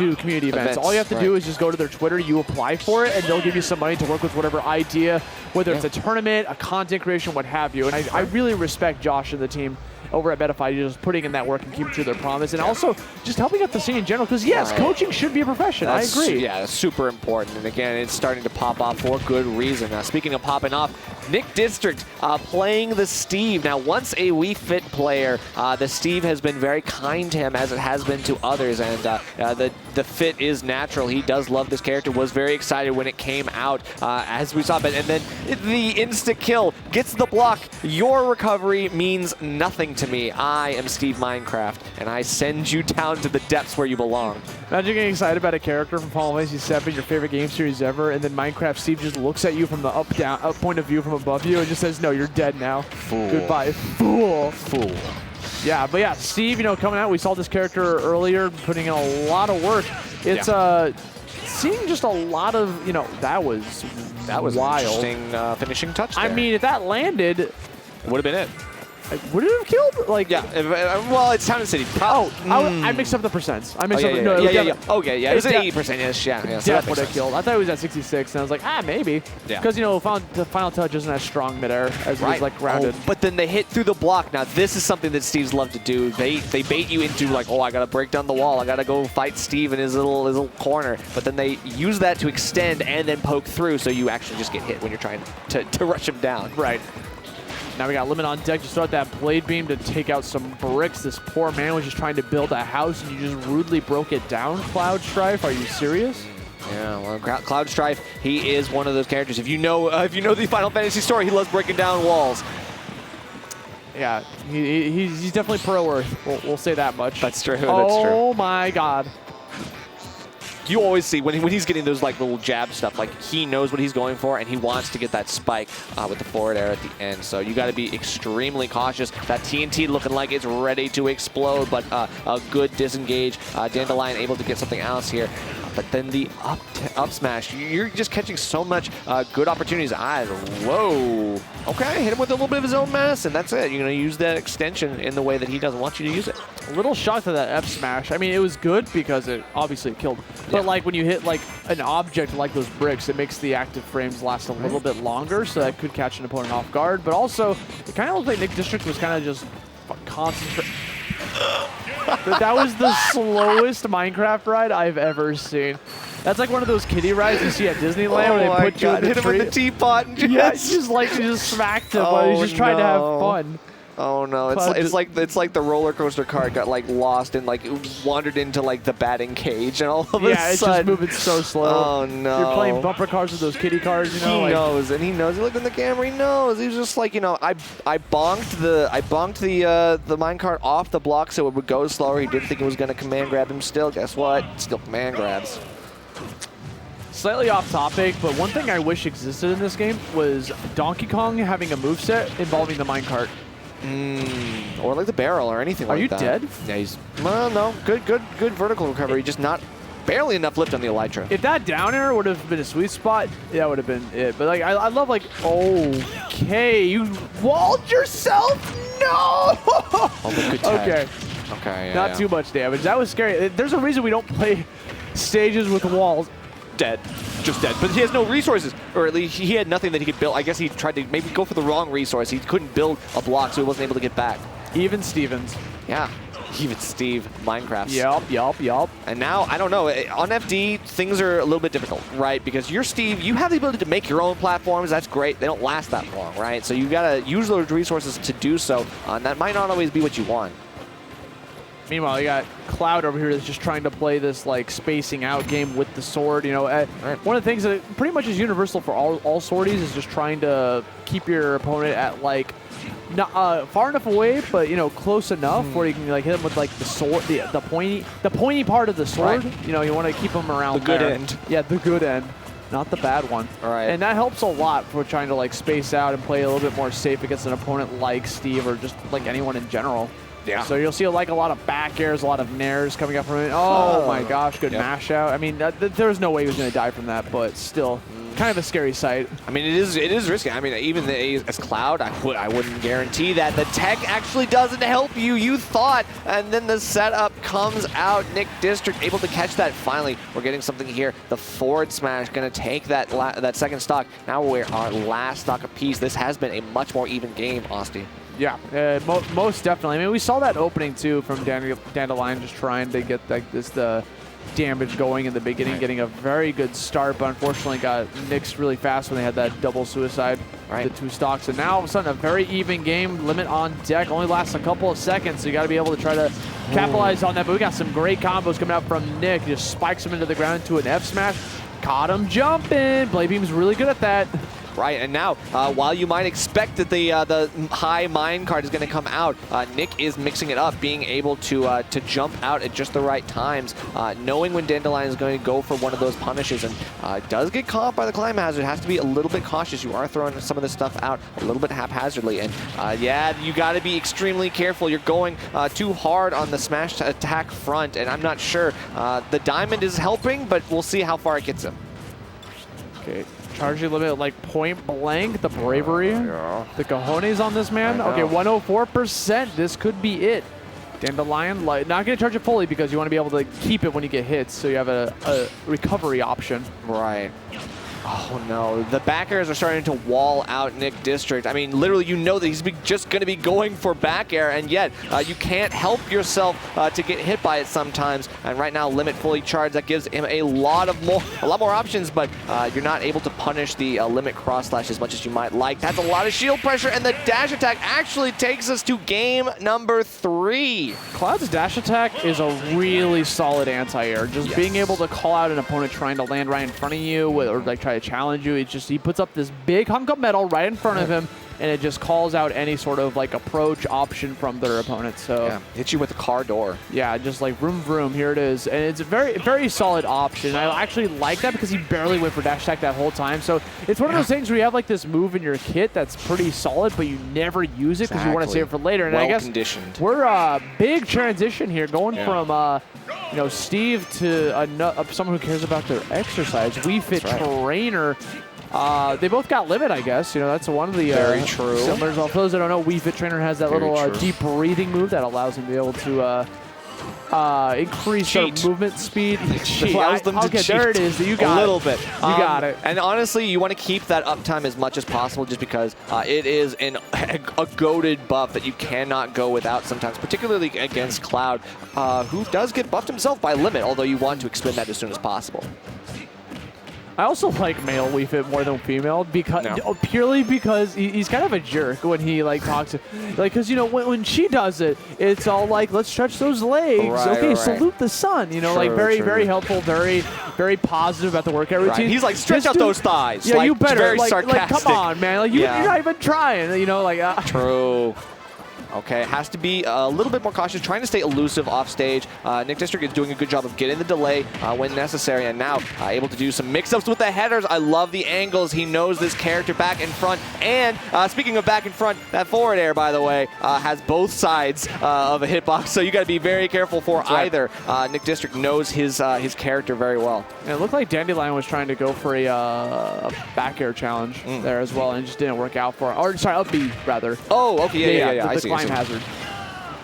do community events. All you have to do is just go to their Twitter, you apply for it, and they'll give you some money to work with whatever idea, whether it's a tournament, a content creation, what have you. And I really respect Josh and the team over at Metafy, just putting in that work and keeping to their promise, and also just helping out the scene in general, because yes, coaching should be a profession. I agree. Yeah, that's super important, and again, it's starting to pop off for good reason. Now, speaking of popping off, NickDistrict playing the Steve. Now, once a Wii Fit player, the Steve has been very kind to him, as it has been to others, and the fit is natural. He does love this character, was very excited when it came out, as we saw, and then the insta kill gets the block. Your recovery means nothing to me. I am Steve Minecraft, and I send you down to the depths where you belong. Imagine getting excited about a character from Final Fantasy VII, your favorite game series ever, and then Minecraft Steve just looks at you from the up point of view from above you and just says, no, you're dead now. Fool. Goodbye, fool. Fool. Yeah, but yeah, Steve, coming out, we saw this character earlier, putting in a lot of work. It's seeing just a lot of, that was wild. An interesting finishing touch there. I mean, if that landed, it would have been it. Would it have killed? Well, it's Town and City. I mixed up the percents. I mixed up. Okay, it was 80%-ish. Yeah, so that would have killed. I thought it was at 66, and I was like, maybe. Yeah. Because, the final touch isn't as strong midair as it was, grounded. But then they hit through the block. Now, this is something that Steve's love to do. They bait you into, I got to break down the wall. I got to go fight Steve in his little corner. But then they use that to extend and then poke through, so you actually just get hit when you're trying to rush him down. Right. Now we got Limit on deck to start that Blade Beam to take out some bricks. This poor man was just trying to build a house, and you just rudely broke it down, Cloud Strife. Are you serious? Yeah, well, Cloud Strife, he is one of those characters. If you know the Final Fantasy story, he loves breaking down walls. Yeah, he's definitely pro Earth. We'll say that much. That's true. Oh my God. You always see when he's getting those little jab stuff, he knows what he's going for, and he wants to get that spike with the forward air at the end. So you got to be extremely cautious. That TNT looking like it's ready to explode, but a good disengage. Dandelion able to get something else here. But then the up smash, you're just catching so much good opportunities. Whoa. Okay, hit him with a little bit of his own mass, and that's it. You're going to use that extension in the way that he doesn't want you to use it. A little shocked at that F smash. I mean, it was good because it obviously killed. But when you hit an object like those bricks, it makes the active frames last a little bit longer, so that could catch an opponent off guard. But also, it kind of looked like NickDistrict was kind of just concentrating. That was the slowest Minecraft ride I've ever seen. That's like one of those kiddie rides you see at Disneyland where they put you in the hit him with the teapot and just smacked him, but he's just trying to have fun. Oh no! It's like the roller coaster cart got lost and wandered into the batting cage, and all of a sudden, it's just moving so slow. Oh no! You're playing bumper cars with those kiddie cars, He knows, and he knows. He looked in the camera. He knows. He was just I bonked the minecart off the block so it would go slower. He didn't think it was going to command grab him. Still, guess what? Still command grabs. Slightly off topic, but one thing I wish existed in this game was Donkey Kong having a moveset involving the minecart. Or the barrel or anything like that. Are you dead? Yeah, he's... Well, no. Good vertical recovery. Just not... Barely enough lift on the Elytra. If that down air would have been a sweet spot, that would have been it. But I love okay, you walled yourself? No! Oh, good tag. Okay, Not too much damage. That was scary. There's a reason we don't play stages with walls. Dead. Just dead. But he has no resources. Or at least he had nothing that he could build. I guess he tried to maybe go for the wrong resource. He couldn't build a block, so he wasn't able to get back. Even Stevens. Yeah. Even Steve Minecraft. Yup. And now, I don't know. On FD, things are a little bit difficult, right? Because you're Steve. You have the ability to make your own platforms. That's great. They don't last that long, right? So you got to use those resources to do so. And that might not always be what you want. Meanwhile, you got Cloud over here that's just trying to play this spacing out game with the sword. One of the things that pretty much is universal for all swordies is just trying to keep your opponent at not far enough away, but close enough where you can hit them with the sword, the pointy part of the sword. Right. You want to keep them around the good end. Yeah, the good end, not the bad one. All right. And that helps a lot for trying to space out and play a little bit more safe against an opponent like Steve or just anyone in general. Yeah. So you'll see a lot of back airs, a lot of nairs coming up from it. Oh my gosh, good mash out. I mean, there was no way he was going to die from that, but still. kind of a scary sight. I mean, it is risky. I mean, even as Cloud, I wouldn't guarantee that. The tech actually doesn't help you. You thought, and then the setup comes out. NickDistrict able to catch that. Finally, we're getting something here. The forward smash going to take that second stock. Now we're our last stock apiece. This has been a much more even game, Austin. Yeah, most definitely. I mean, we saw that opening too from Dandelion just trying to get the damage going in the beginning, getting a very good start, but unfortunately got nixed really fast when they had that double suicide, the 2 stocks. And now all of a sudden a very even game, limit on deck, only lasts a couple of seconds, so you got to be able to try to capitalize on that. But we got some great combos coming out from Nick. He just spikes him into the ground into an F smash, caught him jumping. Blade Beam's really good at that. Right, and now, while you might expect that the high mine card is going to come out, Nick is mixing it up, being able to jump out at just the right times, knowing when Dandelion is going to go for one of those punishes, and does get caught by the climb hazard. Has to be a little bit cautious. You are throwing some of this stuff out a little bit haphazardly, and yeah, you got to be extremely careful. You're going too hard on the smash attack front, and I'm not sure the diamond is helping, but we'll see how far it gets him. Okay. Charging limit like point blank, the bravery, the cojones on this man. Okay, 104%. This could be it. Dandelion, not going to charge it fully because you want to be able to keep it when you get hit, so you have a recovery option. Right. Oh no, the backers are starting to wall out NickDistrict. I mean, literally, you know that he's just going to be going for back air, and yet you can't help yourself to get hit by it sometimes. And right now, limit fully charged. That gives him a lot more options, but you're not able to punish the limit cross slash as much as you might like. That's a lot of shield pressure, and the dash attack actually takes us to game number 3. Cloud's dash attack is a really solid anti-air. Just being able to call out an opponent trying to land right in front of you, or like try to challenge you. It's just he puts up this big hunk of metal right in front of him, and it just calls out any sort of like approach option from their opponent. So yeah, hits you with a car door. Yeah, just like vroom vroom, here it is. And it's a very solid option. I actually like that because he barely went for dash attack that whole time. So it's one of those things where you have like this move in your kit that's pretty solid, but you never use it because you want to save it for later. And I guess we're big transition here, going from you know, Steve to someone who cares about their exercise. Wii Fit Trainer. They both got limit, I guess. You know, that's one of the similars. For those that don't know, Wii Fit Trainer has that little deep breathing move that allows him to be able to increase their movement speed. Allows them to cheat. There it is. You got a little bit. You got it. And honestly, you want to keep that uptime as much as possible, just because it is a goated buff that you cannot go without sometimes, particularly against Cloud, who does get buffed himself by limit, although you want to expend that as soon as possible. I also like male Wii Fit more than female because purely because he's kind of a jerk when he like talks, like, because you know when she does it, it's all like, let's stretch those legs, salute the sun, you know, like very helpful, very positive about the workout routine. He's like, stretch out those thighs. Yeah, like, you better. Very like, sarcastic. Come on, man. Like you're not even trying. You know, like. True. Okay, has to be a little bit more cautious, trying to stay elusive off stage. NickDistrict is doing a good job of getting the delay when necessary, and now able to do some mix-ups with the headers. I love the angles. He knows this character back in front. And speaking of back in front, that forward air, by the way, has both sides of a hitbox, so you got to be very careful for either. NickDistrict knows his character very well. And it looked like Dandelion was trying to go for a back air challenge there as well, and it just didn't work out for him. Or sorry, up B rather. Oh, okay, yeah. I see. Hazard.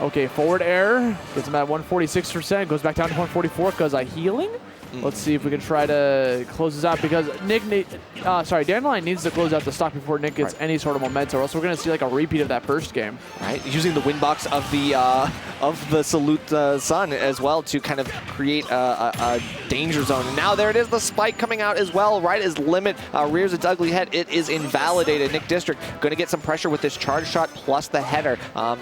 Okay, forward air gets him at 146%, goes back down to 144 because of healing. Let's see if we can try to close this out, because Dandelion needs to close out the stock before Nick gets any sort of momentum, or else we're going to see like a repeat of that first game. Right, using the win box of the Salute Sun as well to kind of create a danger zone. And now there it is, the spike coming out as well, right as limit rears its ugly head. It is invalidated. NickDistrict going to get some pressure with this charge shot plus the header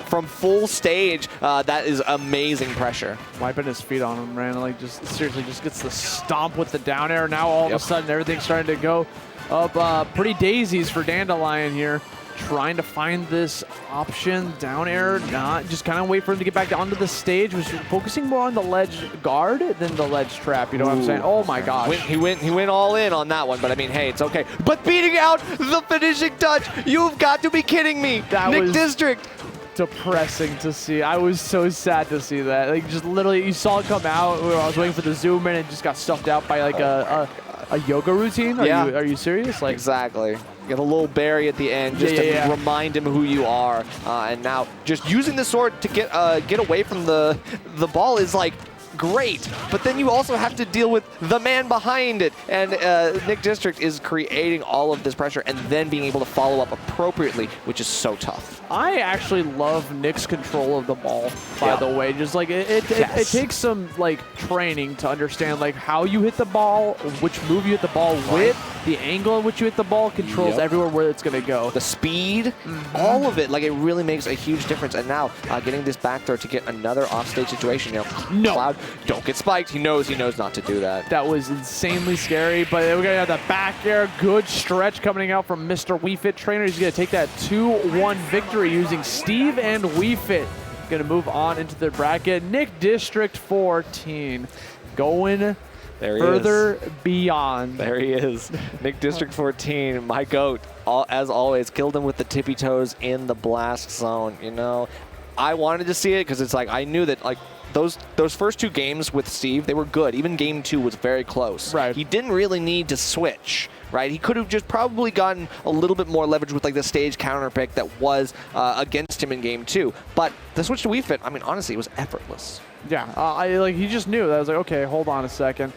from full stage. That is amazing pressure. Wiping his feet on him, man. Like, just seriously, just gets the stomp with the down air. Now all of a sudden everything's starting to go up pretty daisies for Dandelion here. Trying to find this option, down air, not just kind of wait for him to get back onto the stage, was focusing more on the ledge guard than the ledge trap, you know what I'm saying? Oh my gosh. He went all in on that one, but I mean, hey, it's okay. But beating out the finishing touch, you've got to be kidding me. That NickDistrict. Depressing to see. I was so sad to see that. Like, just literally, you saw it come out. I was waiting for the zoom in and just got stuffed out by like a yoga routine? Are you serious? Like exactly. Get a little berry at the end just to remind him who you are. And now just using the sword to get away from the ball is like great, but then you also have to deal with the man behind it. And NickDistrict is creating all of this pressure and then being able to follow up appropriately, which is so tough. I actually love Nick's control of the ball, by the way. Just like it takes some like training to understand like how you hit the ball, which move you hit the ball with, the angle in which you hit the ball controls everywhere where it's going to go. The speed, all of it, like it really makes a huge difference. And now getting this back throw to get another offstage situation. You know, Cloud, don't get spiked. He knows not to do that. That was insanely scary, but we're going to have the back air. Good stretch coming out from Mr. Wii Fit Trainer. He's going to take that 2-1 victory using Steve and Wii Fit. Going to move on into the bracket. NickDistrict14 going further beyond. There he is. NickDistrict14, my GOAT, as always, killed him with the tippy toes in the blast zone. You know, I wanted to see it because it's like I knew that like those first 2 games with Steve, they were good. Even game 2 was very close. Right. He didn't really need to switch. Right, he could have just probably gotten a little bit more leverage with like the stage counter pick that was against him in game 2. But the switch to Wii Fit, I mean, honestly, it was effortless. Yeah, he just knew that. I was like, okay, hold on a second.